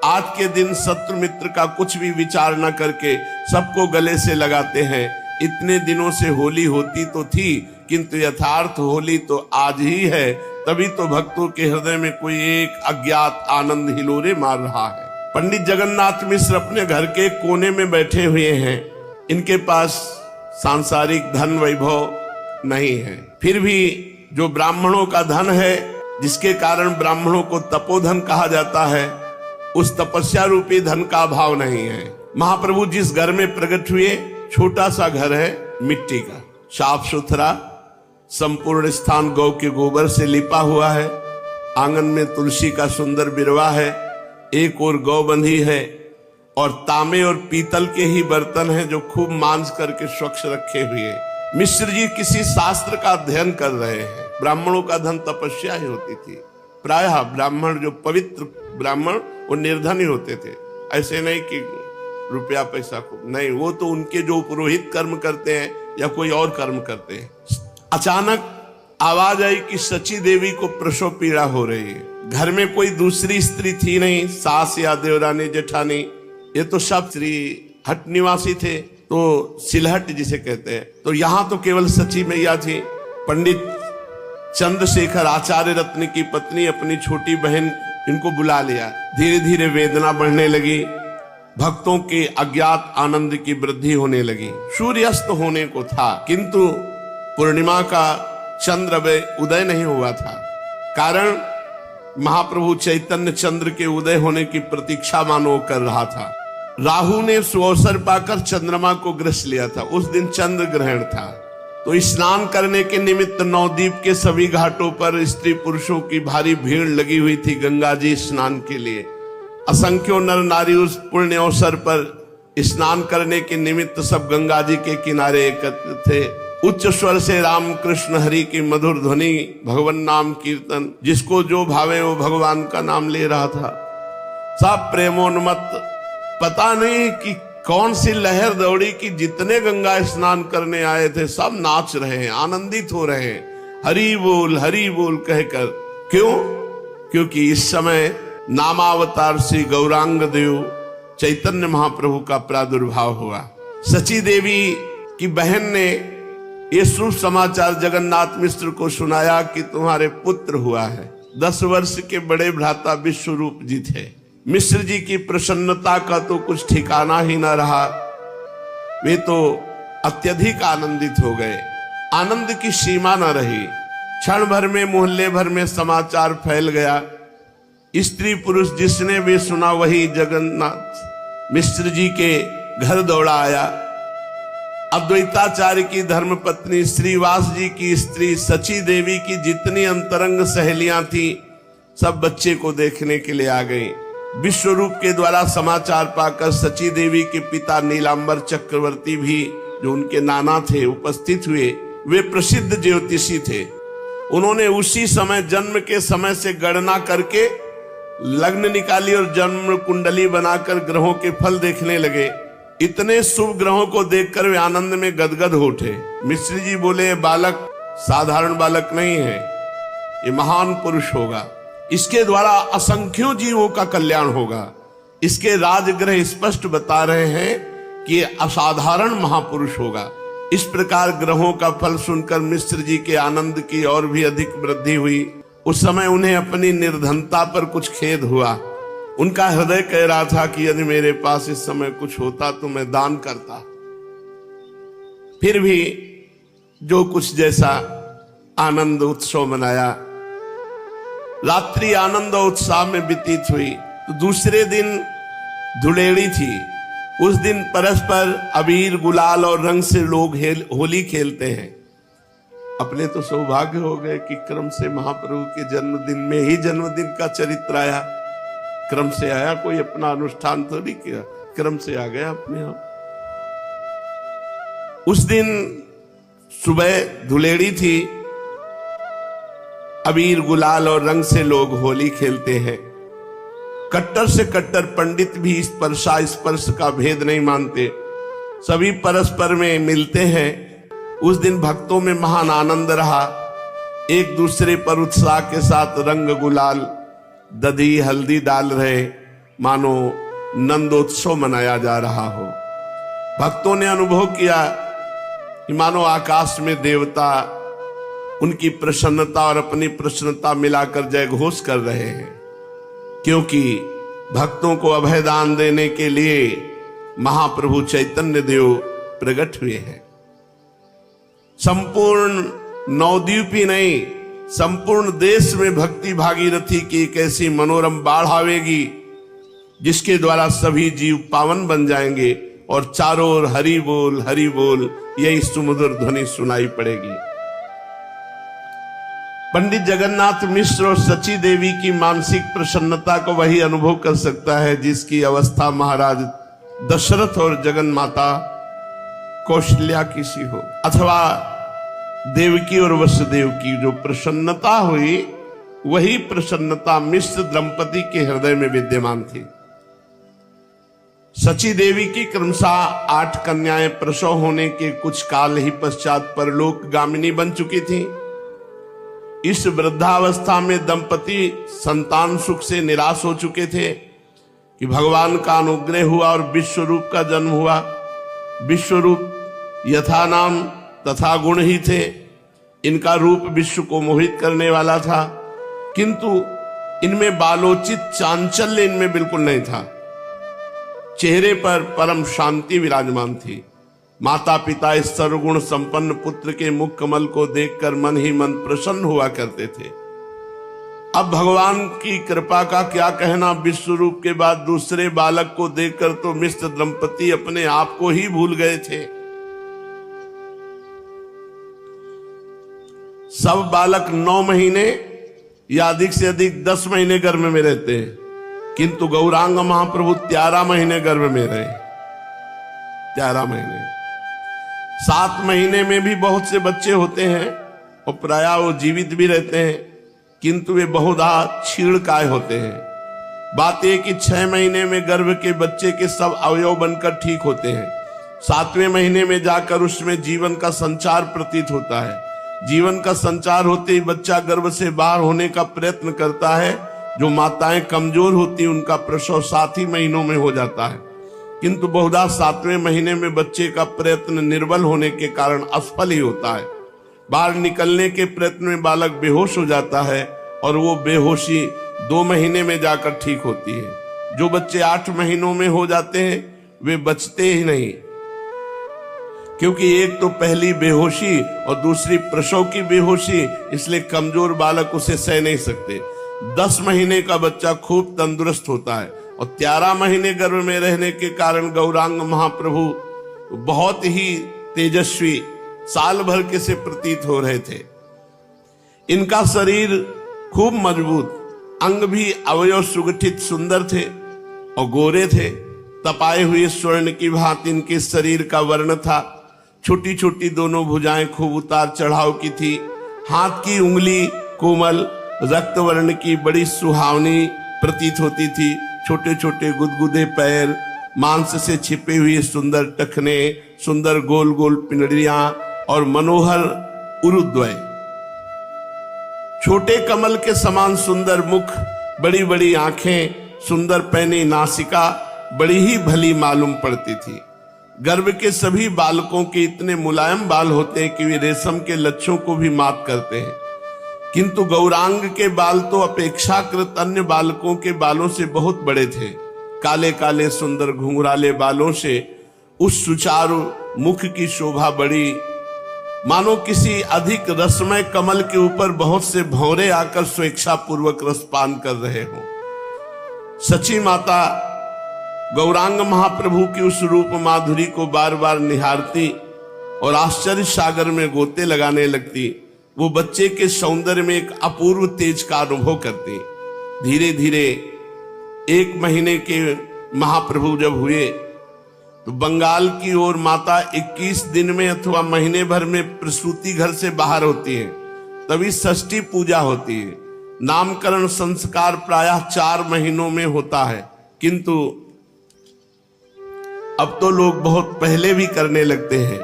आज के दिन शत्रु मित्र का कुछ भी विचार न करके सबको गले से लगाते हैं। इतने दिनों से होली होती तो थी, किंतु यथार्थ होली तो आज ही है। तभी तो भक्तों के हृदय में कोई एक अज्ञात आनंद हिलोरे मार रहा है। पंडित जगन्नाथ मिश्र अपने घर के कोने में बैठे हुए हैं। इनके पास सांसारिक धन वैभव नहीं है, फिर भी जो ब्राह्मणों का धन है, जिसके कारण ब्राह्मणों को तपोधन कहा जाता है, उस तपस्या रूपी धन का अभाव नहीं है। महाप्रभु जिस घर में प्रकट हुए, छोटा सा घर है, मिट्टी का, साफ सुथरा, संपूर्ण स्थान गौ के गोबर से लिपा हुआ है। आंगन में तुलसी का सुंदर बिरवा है, एक और गौ बंधी है और तांबे और पीतल के ही बर्तन हैं जो खूब मांज करके स्वच्छ रखे हुए। मिश्र जी किसी शास्त्र का अध्ययन कर रहे हैं। ब्राह्मणों का धन तपस्या ही होती थी। प्रायः ब्राह्मण, जो पवित्र ब्राह्मण, वो निर्धन ही होते थे। ऐसे नहीं कि रुपया पैसा को नहीं, वो तो उनके जो पुरोहित कर्म करते हैं या कोई और कर्म करते हैं। अचानक आवाज आई कि सची देवी को प्रसव पीड़ा हो रही है। घर में कोई दूसरी स्त्री थी नहीं, सास या देवरानी जेठानी, ये तो सब श्री हट निवासी थे, तो सिलहट जिसे कहते हैं। तो यहां तो केवल सची मैया थी। पंडित चंद्रशेखर आचार्य रत्न की पत्नी अपनी छोटी बहन इनको बुला लिया। धीरे धीरे वेदना बढ़ने लगी, भक्तों के अज्ञात आनंद की वृद्धि होने लगी। सूर्यास्त होने को था, किंतु पूर्णिमा का चंद्र उदय नहीं हुआ था। कारण महाप्रभु चैतन्य चंद्र के उदय होने की प्रतीक्षा मानो कर रहा था। राहु ने सुअवसर पाकर चंद्रमा को ग्रस लिया था। उस दिन चंद्र ग्रहण था, तो स्नान करने के निमित्त नवद्वीप के सभी घाटों पर स्त्री पुरुषों की भारी भीड़ लगी हुई थी गंगा जी स्नान के लिए। असंख्यों नर नारी उस पुण्य अवसर पर स्नान करने के निमित्त सब गंगा जी के किनारे एकत्र थे। उच्च स्वर से राम कृष्ण हरि की मधुर ध्वनि, भगवान नाम कीर्तन, जिसको जो भावे वो भगवान का नाम ले रहा था। सब प्रेमोन्मत्त, पता नहीं कि कौन सी लहर दौड़ी कि जितने गंगा स्नान करने आए थे सब नाच रहे हैं, आनंदित हो रहे हैं, हरि बोल कहकर। क्यों? क्योंकि इस समय नामावतार श्री गौरांग देव चैतन्य महाप्रभु का प्रादुर्भाव हुआ। सची देवी की बहन ने ये शुभ समाचार जगन्नाथ मिश्र को सुनाया कि तुम्हारे पुत्र हुआ है। 10 वर्ष के बड़े भ्राता विश्वरूप जी थे। मिश्र जी की प्रसन्नता का तो कुछ ठिकाना ही न रहा। वे तो अत्यधिक आनंदित हो गए, आनंद की सीमा न रही। क्षण भर में मोहल्ले भर में समाचार फैल गया। स्त्री पुरुष जिसने भी सुना वही जगन्नाथ मिश्र जी के घर दौड़ा आया। अद्वैताचार्य की धर्मपत्नी श्रीवास जी की स्त्री सची देवी की जितनी अंतरंग सहेलियां थी, सब बच्चे को देखने के लिए आ गई। विश्वरूप के द्वारा समाचार पाकर सची देवी के पिता नीलांबर चक्रवर्ती भी, जो उनके नाना थे, उपस्थित हुए। वे प्रसिद्ध ज्योतिषी थे। उन्होंने उसी समय जन्म के समय से गणना करके लग्न निकाली और जन्म कुंडली बनाकर ग्रहों के फल देखने लगे। इतने शुभ ग्रहों को देखकर वे आनंद में गदगद हो उठे। मिश्र जी बोले, बालक साधारण बालक नहीं है, ये महान पुरुष होगा। इसके द्वारा असंख्यों जीवों का कल्याण होगा। इसके राजग्रह स्पष्ट बता रहे हैं कि ये असाधारण महापुरुष होगा। इस प्रकार ग्रहों का फल सुनकर मिश्र जी के आनंद की और भी अधिक वृद्धि हुई। उस समय उन्हें अपनी निर्धनता पर कुछ खेद हुआ। उनका हृदय कह रहा था कि यदि मेरे पास इस समय कुछ होता तो मैं दान करता। फिर भी जो कुछ जैसा आनंद उत्सव मनाया। रात्रि आनंद और उत्साह में व्यतीत हुई। तो दूसरे दिन धुलेड़ी थी। उस दिन परस्पर अबीर गुलाल और रंग से लोग होली खेलते हैं। अपने तो सौभाग्य हो गए कि क्रम से महाप्रभु के जन्मदिन में ही जन्मदिन का चरित्र आया। क्रम से आया, कोई अपना अनुष्ठान तो नहीं किया, क्रम से आ गया अपने आप। उस दिन सुबह धुलेड़ी थी। अबीर गुलाल और रंग से लोग होली खेलते हैं। कट्टर से कट्टर पंडित भी इस स्पर्शा स्पर्श का भेद नहीं मानते। सभी परस्पर में मिलते हैं। उस दिन भक्तों में महान आनंद रहा। एक दूसरे पर उत्साह के साथ रंग गुलाल दधी हल्दी डाल रहे, मानो नंदोत्सव मनाया जा रहा हो। भक्तों ने अनुभव किया कि मानो आकाश में देवता उनकी प्रसन्नता और अपनी प्रसन्नता मिलाकर जय घोष कर रहे हैं, क्योंकि भक्तों को अभयदान देने के लिए महाप्रभु चैतन्य देव प्रकट हुए हैं। संपूर्ण नवद्वीप ही नहीं, संपूर्ण देश में भक्ति भागीरथी की एक ऐसी मनोरम बाढ़ आवेगी जिसके द्वारा सभी जीव पावन बन जाएंगे और चारों ओर हरि बोल यही सुमधुर ध्वनि सुनाई पड़ेगी। पंडित जगन्नाथ मिश्र और सची देवी की मानसिक प्रसन्नता को वही अनुभव कर सकता है जिसकी अवस्था महाराज दशरथ और जगन माता कौशल्या की सी हो, अथवा देवकी और वसुदेव की जो प्रसन्नता हुई वही प्रसन्नता मिश्र दंपति के हृदय में विद्यमान थी। सची देवी की क्रमशः 8 कन्याएं प्रसव होने के कुछ काल ही पश्चात परलोक गामिनी बन चुकी थी। इस वृद्धावस्था में दंपति संतान सुख से निराश हो चुके थे कि भगवान का अनुग्रह हुआ और विश्वरूप का जन्म हुआ। विश्वरूप यथा नाम तथा गुण ही थे। इनका रूप विश्व को मोहित करने वाला था, किंतु इनमें बालोचित चांचल्य इनमें बिल्कुल नहीं था। चेहरे पर परम शांति विराजमान थी। माता पिता इस सर्वगुण संपन्न पुत्र के मुख कमल को देखकर मन ही मन प्रसन्न हुआ करते थे। अब भगवान की कृपा का क्या कहना, विश्वरूप के बाद दूसरे बालक को देखकर तो मिश्र दंपति अपने आप को ही भूल गए थे। सब बालक 9 महीने या अधिक से अधिक 10 महीने गर्भ में रहते हैं, किंतु गौरांग महाप्रभु 13 महीने गर्भ में रहे। 13 महीने। 7 महीने में भी बहुत से बच्चे होते हैं और प्रायः वो जीवित भी रहते हैं, किंतु वे बहुधा क्षीणकाय होते हैं। बात यह कि 6 महीने में गर्भ के बच्चे के सब अवयव बनकर ठीक होते हैं। 7वें महीने में जाकर उसमें जीवन का संचार प्रतीत होता है। जीवन का संचार होते ही बच्चा गर्भ से बाहर होने का प्रयत्न करता है। जो माताएं कमजोर होती उनका प्रसव 7 ही महीनों में हो जाता है, किंतु बहुधा 7वें महीने में बच्चे का प्रयत्न निर्बल होने के कारण असफल ही होता है। बाहर निकलने के प्रयत्न में बालक बेहोश हो जाता है और वो बेहोशी 2 महीने में जाकर ठीक होती है। जो बच्चे 8 महीनों में हो जाते हैं वे बचते ही नहीं, क्योंकि एक तो पहली बेहोशी और दूसरी प्रसव की बेहोशी, इसलिए कमजोर बालक उसे सह नहीं सकते। 10 महीने का बच्चा खूब तंदुरुस्त होता है और 13 महीने गर्भ में रहने के कारण गौरांग महाप्रभु बहुत ही तेजस्वी साल भर के से प्रतीत हो रहे थे। इनका शरीर खूब मजबूत, अंग भी अवयव सुगठित सुंदर थे और गोरे थे। तपाए हुए स्वर्ण की भांति इनके शरीर का वर्ण था। छोटी छोटी दोनों भुजाएं खूब उतार चढ़ाव की थी। हाथ की उंगली कोमल रक्त वर्ण की बड़ी सुहावनी प्रतीत होती थी। छोटे छोटे गुदगुदे पैर, मांस से छिपे हुए सुंदर टखने, सुंदर गोल गोल पिंडलियां और मनोहर उरुद्वय। छोटे कमल के समान सुंदर मुख, बड़ी बड़ी आंखें, सुंदर पैनी नासिका बड़ी ही भली मालूम पड़ती थी। गर्भ के सभी बालकों के इतने मुलायम बाल होते हैं कि वे रेशम के लच्छों को भी मात करते हैं, किंतु गौरांग के बाल तो अपेक्षाकृत अन्य बालकों के बालों से बहुत बड़े थे। काले काले सुंदर घुंघराले बालों से उस सुचारू मुख की शोभा बड़ी, मानो किसी अधिक रसमय कमल के ऊपर बहुत से भौरे आकर स्वेच्छा पूर्वक रसपान कर रहे हों। सची माता गौरांग महाप्रभु की उस रूप माधुरी को बार बार निहारती और आश्चर्य सागर में गोते लगाने लगती। वो बच्चे के सौंदर्य में एक अपूर्व तेज का अनुभव करती। धीरे धीरे 1 महीने के महाप्रभु जब हुए तो बंगाल की ओर माता 21 दिन में अथवा महीने भर में प्रसूति घर से बाहर होती है, तभी षष्ठी पूजा होती है। नामकरण संस्कार प्रायः 4 महीनों में होता है, किंतु अब तो लोग बहुत पहले भी करने लगते हैं।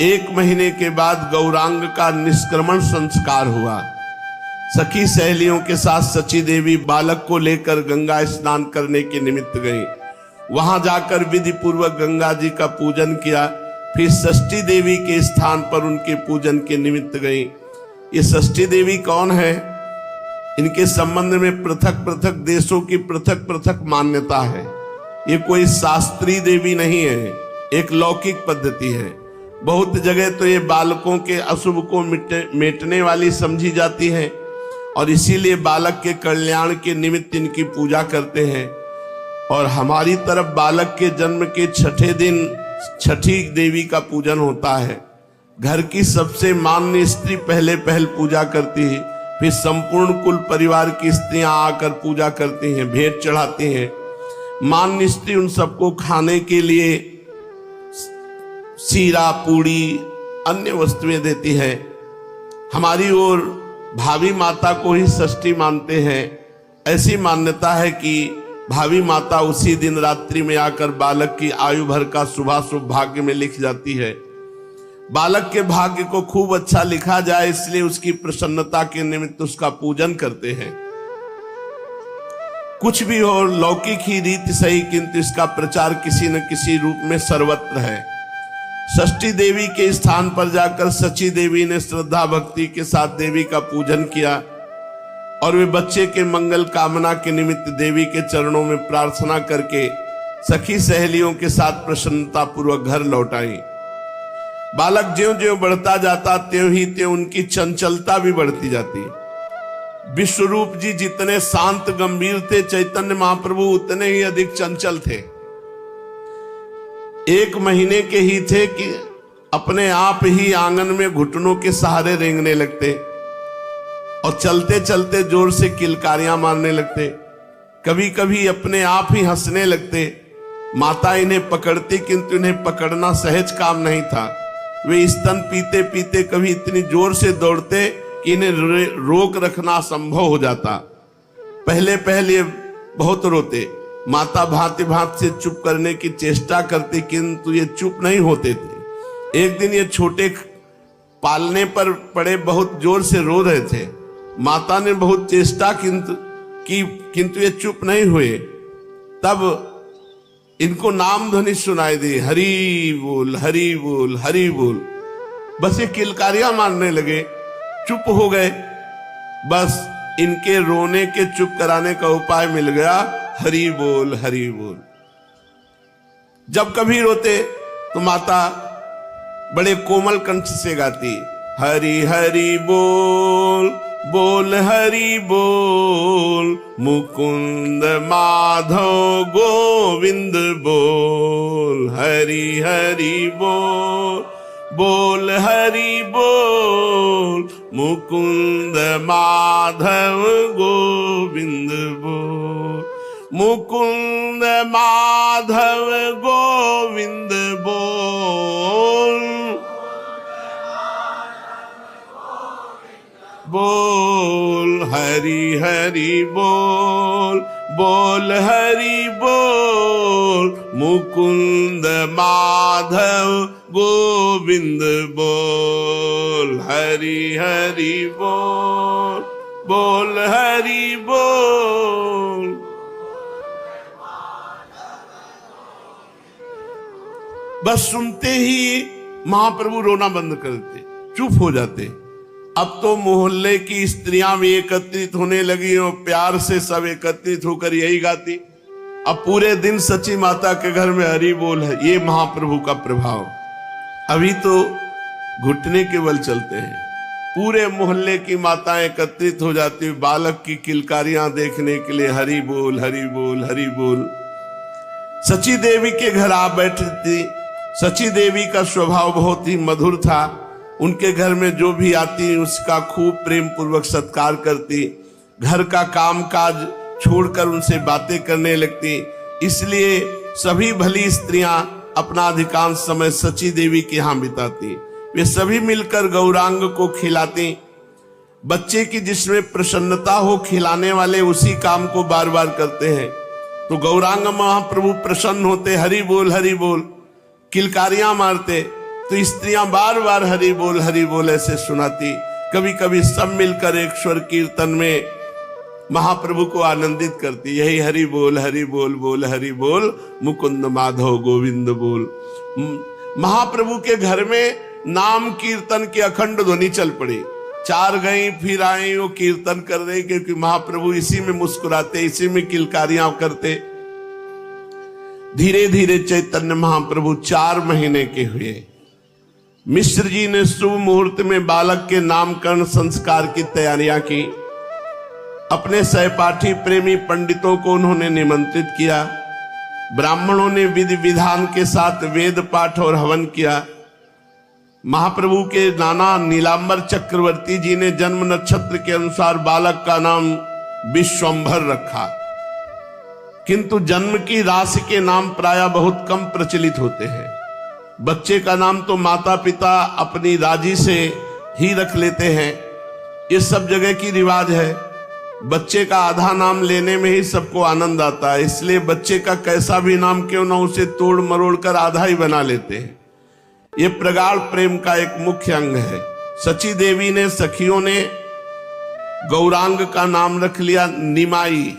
1 महीने के बाद गौरांग का निष्क्रमण संस्कार हुआ। सखी सहेलियों के साथ सची देवी बालक को लेकर गंगा स्नान करने के निमित्त गई। वहां जाकर विधि पूर्वक गंगा जी का पूजन किया। फिर षष्ठी देवी के स्थान पर उनके पूजन के निमित्त गई। ये षष्ठी देवी कौन है? इनके संबंध में पृथक पृथक देशों की पृथक पृथक मान्यता है। ये कोई शास्त्रीय देवी नहीं है, एक लौकिक पद्धति है। बहुत जगह तो ये बालकों के अशुभ को मिटने वाली समझी जाती है और इसीलिए बालक के कल्याण के निमित्त इनकी पूजा करते हैं। और हमारी तरफ बालक के जन्म के 6ठे दिन छठी देवी का पूजन होता है। घर की सबसे मान्य स्त्री पहले पूजा करती है, फिर संपूर्ण कुल परिवार की स्त्रियां आकर पूजा करती हैं, भेंट चढ़ाती हैं। मान्य स्त्री उन सबको खाने के लिए सीरा, पूड़ी, अन्य वस्तुएं देती है। हमारी ओर भावी माता को ही षष्ठी मानते हैं। ऐसी मान्यता है कि भावी माता उसी दिन रात्रि में आकर बालक की आयु भर का शुभाशुभ भाग्य में लिख जाती है। बालक के भाग्य को खूब अच्छा लिखा जाए, इसलिए उसकी प्रसन्नता के निमित्त उसका पूजन करते हैं। कुछ भी हो, लौकिक ही रीति सही, किंतु इसका प्रचार किसी न किसी रूप में सर्वत्र है। षष्ठी देवी के स्थान पर जाकर सची देवी ने श्रद्धा भक्ति के साथ देवी का पूजन किया और वे बच्चे के मंगल कामना के निमित्त देवी के चरणों में प्रार्थना करके सखी सहेलियों के साथ प्रसन्नता पूर्वक घर लौट आई। बालक ज्यों ज्यों बढ़ता जाता त्यों ही त्यों उनकी चंचलता भी बढ़ती जाती। विश्वरूप जी जितने शांत गंभीर थे, चैतन्य महाप्रभु उतने ही अधिक चंचल थे। 1 महीने के ही थे कि अपने आप ही आंगन में घुटनों के सहारे रेंगने लगते और चलते चलते जोर से किलकारियां मारने लगते। कभी कभी अपने आप ही हंसने लगते। माता इन्हें पकड़ती, किंतु इन्हें पकड़ना सहज काम नहीं था। वे स्तन पीते पीते कभी इतनी जोर से दौड़ते कि इन्हें रोक रखना असंभव हो जाता। पहले पहले बहुत रोते। माता भांति भांति से चुप करने की चेष्टा करती, किंतु ये चुप नहीं होते थे। एक दिन ये छोटे पालने पर पड़े बहुत जोर से रो रहे थे। माता ने बहुत चेष्टा किंतु ये चुप नहीं हुए। तब इनको नाम ध्वनि सुनाई दी, हरि बोल हरि बोल हरि बोल। बस ये किलकारियां मारने लगे, चुप हो गए। बस इनके रोने के चुप कराने का उपाय मिल गया, हरि बोल हरि बोल। जब कभी रोते तो माता बड़े कोमल कंठ से गाती, हरि हरि बोल बोल हरि बोल, मुकुंद माधव गोविंद बोल, हरि हरि बोल बोल हरि बोल, मुकुंद माधव गोविंद बोल, मुकुंद माधव गोविंद बोल, बोल हरि हरि बोल बोल हरि बोल, मुकुंद माधव गोविंद बोल, हरि हरि बोल बोल हरि बोल। बस सुनते ही महाप्रभु रोना बंद करते, चुप हो जाते। अब तो मोहल्ले की स्त्रियां भी एकत्रित होने लगी और प्यार से सब एकत्रित होकर यही गाती। अब पूरे दिन सची माता के घर में हरि बोल है। ये महाप्रभु का प्रभाव। अभी तो घुटने के बल चलते हैं। पूरे मोहल्ले की माताएं एकत्रित हो जाती, बालक की किलकारियां देखने के लिए हरि बोल हरि बोल हरि बोल। सची देवी के घर आ बैठी थी। सची देवी का स्वभाव बहुत ही मधुर था। उनके घर में जो भी आती उसका खूब प्रेम पूर्वक सत्कार करती, घर का काम काज छोड़कर उनसे बातें करने लगती। इसलिए सभी भली स्त्रियां अपना अधिकांश समय सची देवी के यहाँ बिताती। वे सभी मिलकर गौरांग को खिलाती। बच्चे की जिसमें प्रसन्नता हो खिलाने वाले उसी काम को बार बार करते हैं। तो गौरांग महाप्रभु प्रसन्न होते, हरि बोल किलकारियां मारते, तो स्त्रियां बार बार हरि बोल ऐसे सुनाती। कभी कभी सब मिलकर एक स्वर कीर्तन में महाप्रभु को आनंदित करती। यही हरि बोल बोल हरि बोल, मुकुंद माधव गोविंद बोल। महाप्रभु के घर में नाम कीर्तन की अखंड ध्वनि चल पड़ी। चार गई फिर आई, वो कीर्तन कर रहे, क्योंकि महाप्रभु इसी में मुस्कुराते, इसी में किलकारियां करते। धीरे धीरे चैतन्य महाप्रभु 4 महीने के हुए। मिश्र जी ने शुभ मुहूर्त में बालक के नामकरण संस्कार की तैयारियां की। अपने सहपाठी प्रेमी पंडितों को उन्होंने निमंत्रित किया। ब्राह्मणों ने विधि विधान के साथ वेद पाठ और हवन किया। महाप्रभु के नाना नीलांबर चक्रवर्ती जी ने जन्म नक्षत्र के अनुसार बालक का नाम विश्वंभर रखा। किंतु जन्म की राशि के नाम प्रायः बहुत कम प्रचलित होते हैं। बच्चे का नाम तो माता पिता अपनी राजी से ही रख लेते हैं। ये सब जगह की रिवाज है। बच्चे का आधा नाम लेने में ही सबको आनंद आता है, इसलिए बच्चे का कैसा भी नाम क्यों ना उसे तोड़ मरोड़ कर आधा ही बना लेते हैं। ये प्रगाढ़ प्रेम का एक मुख्य अंग है। सची देवी ने सखियों ने गौरांग का नाम रख लिया निमाई।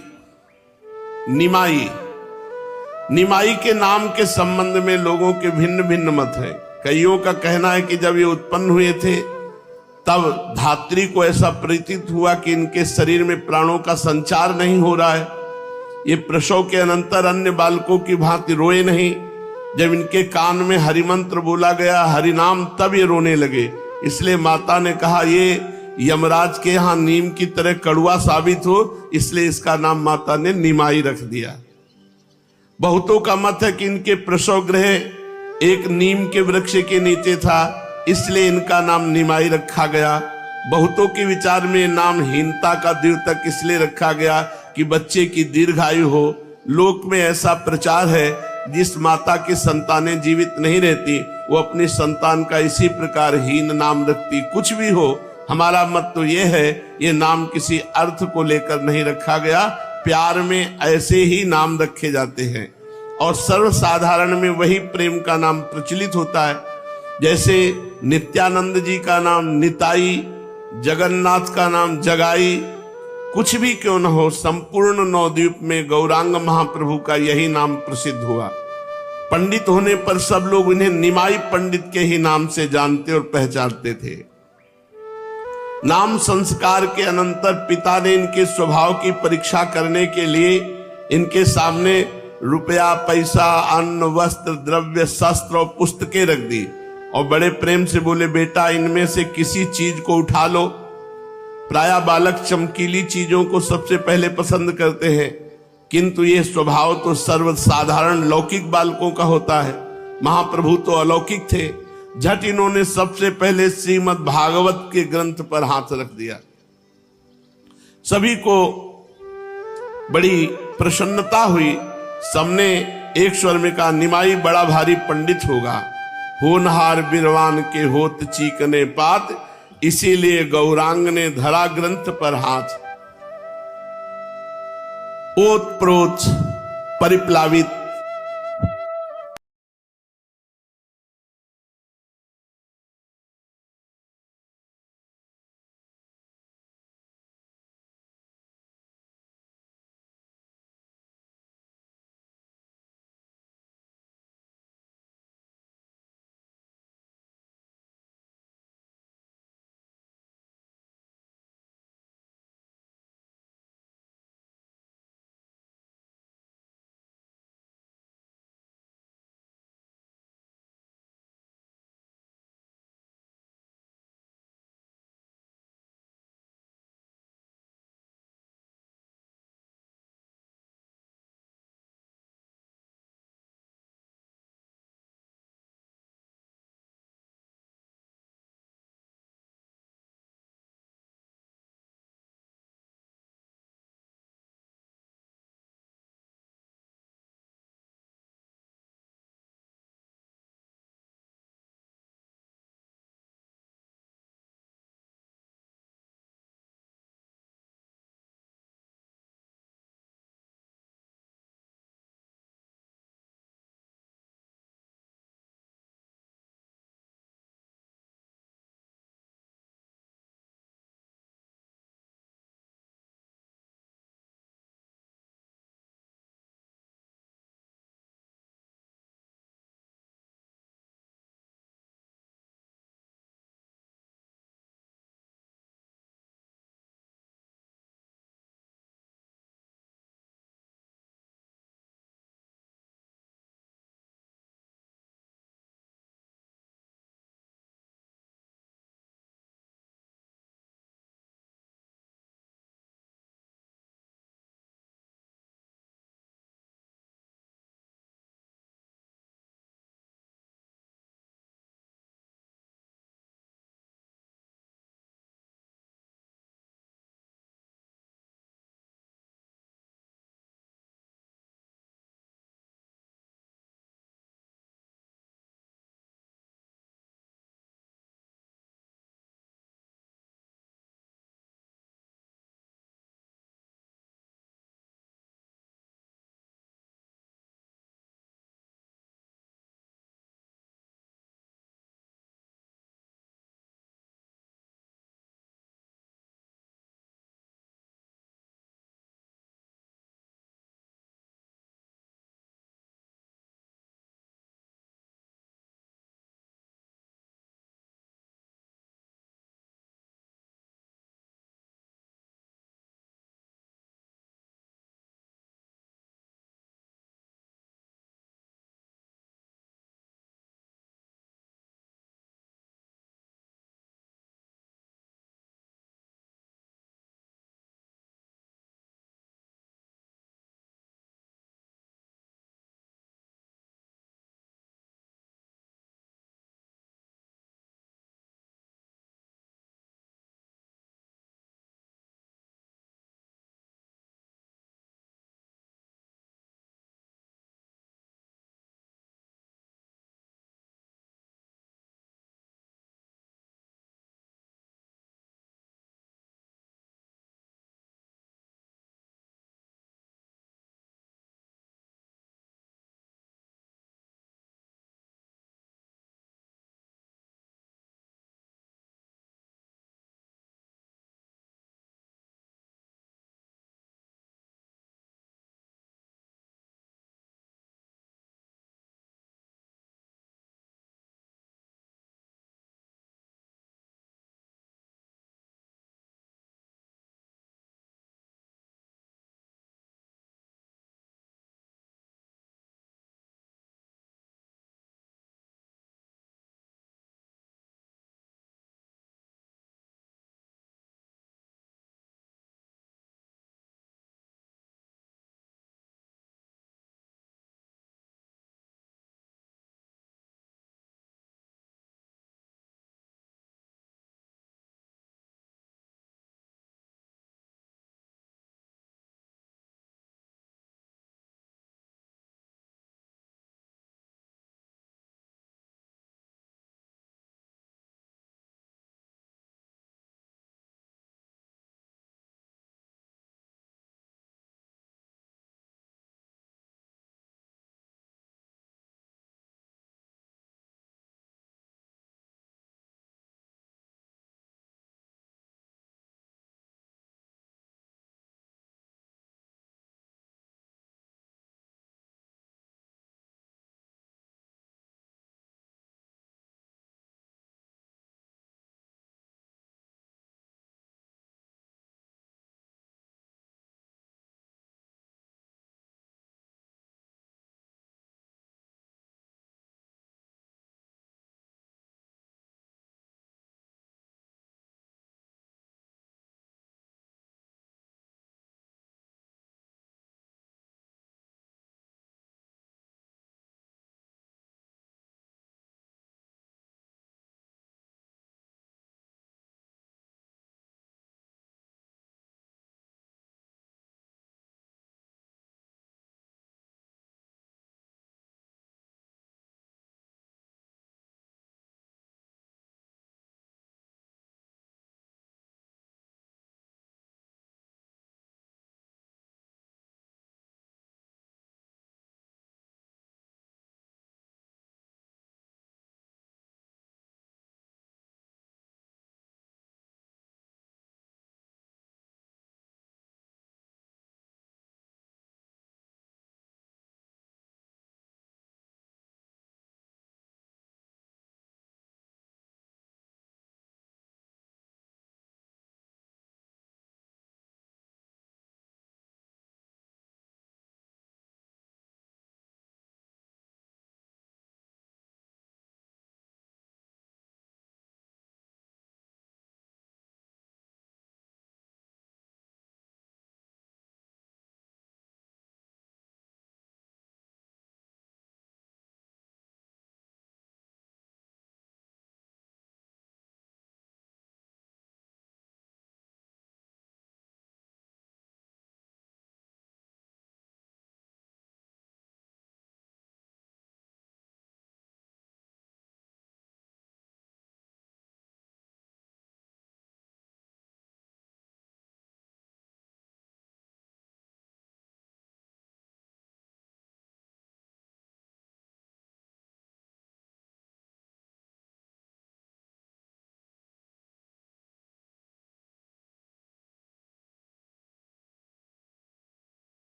निमाई के नाम के संबंध में लोगों के भिन्न भिन्न मत हैं। कईयों का कहना है कि जब ये उत्पन्न हुए थे तब धात्री को ऐसा प्रतीत हुआ कि इनके शरीर में प्राणों का संचार नहीं हो रहा है। ये प्रसव के अनंतर अन्य बालकों की भांति रोए नहीं। जब इनके कान में हरिमंत्र बोला गया, हरिनाम, तब ये रोने लगे। इसलिए माता ने कहा ये यमराज के यहाँ नीम की तरह कड़वा साबित हो, इसलिए इसका नाम माता ने निमाई रख दिया। बहुतों का मत है कि इनके प्रसव गृह एक नीम के वृक्ष के नीचे था, इसलिए इनका नाम निमाई रखा गया। बहुतों के विचार में नाम हीनता का द्योतक इसलिए रखा गया कि बच्चे की दीर्घायु हो। लोक में ऐसा प्रचार है, जिस माता की संतानें जीवित नहीं रहती वो अपनी संतान का इसी प्रकार हीन नाम रखती। कुछ भी हो, हमारा मत तो ये है, ये नाम किसी अर्थ को लेकर नहीं रखा गया। प्यार में ऐसे ही नाम रखे जाते हैं और सर्वसाधारण में वही प्रेम का नाम प्रचलित होता है। जैसे नित्यानंद जी का नाम निताई, जगन्नाथ का नाम जगाई, कुछ भी क्यों न हो, संपूर्ण नवद्वीप में गौरांग महाप्रभु का यही नाम प्रसिद्ध हुआ। पंडित होने पर सब लोग इन्हें निमाई पंडित के ही नाम से जानते और पहचानते थे। नाम संस्कार के अनंतर पिता ने इनके स्वभाव की परीक्षा करने के लिए इनके सामने रुपया, पैसा, अन्न, वस्त्र, द्रव्य, शस्त्र और पुस्तकें रख दी और बड़े प्रेम से बोले, बेटा इनमें से किसी चीज को उठा लो। प्रायः बालक चमकीली चीजों को सबसे पहले पसंद करते हैं, किंतु ये स्वभाव तो सर्वसाधारण लौकिक बालकों का होता है। महाप्रभु तो अलौकिक थे। झट इन्होंने सबसे पहले श्रीमद् भागवत के ग्रंथ पर हाथ रख दिया। सभी को बड़ी प्रसन्नता हुई। सबने एक स्वर में कहा, निमाई बड़ा भारी पंडित होगा, होनहार बिरवान के होत चीकने पात, इसीलिए गौरांग ने धरा ग्रंथ पर हाथ। ओत प्रोत परिप्लावित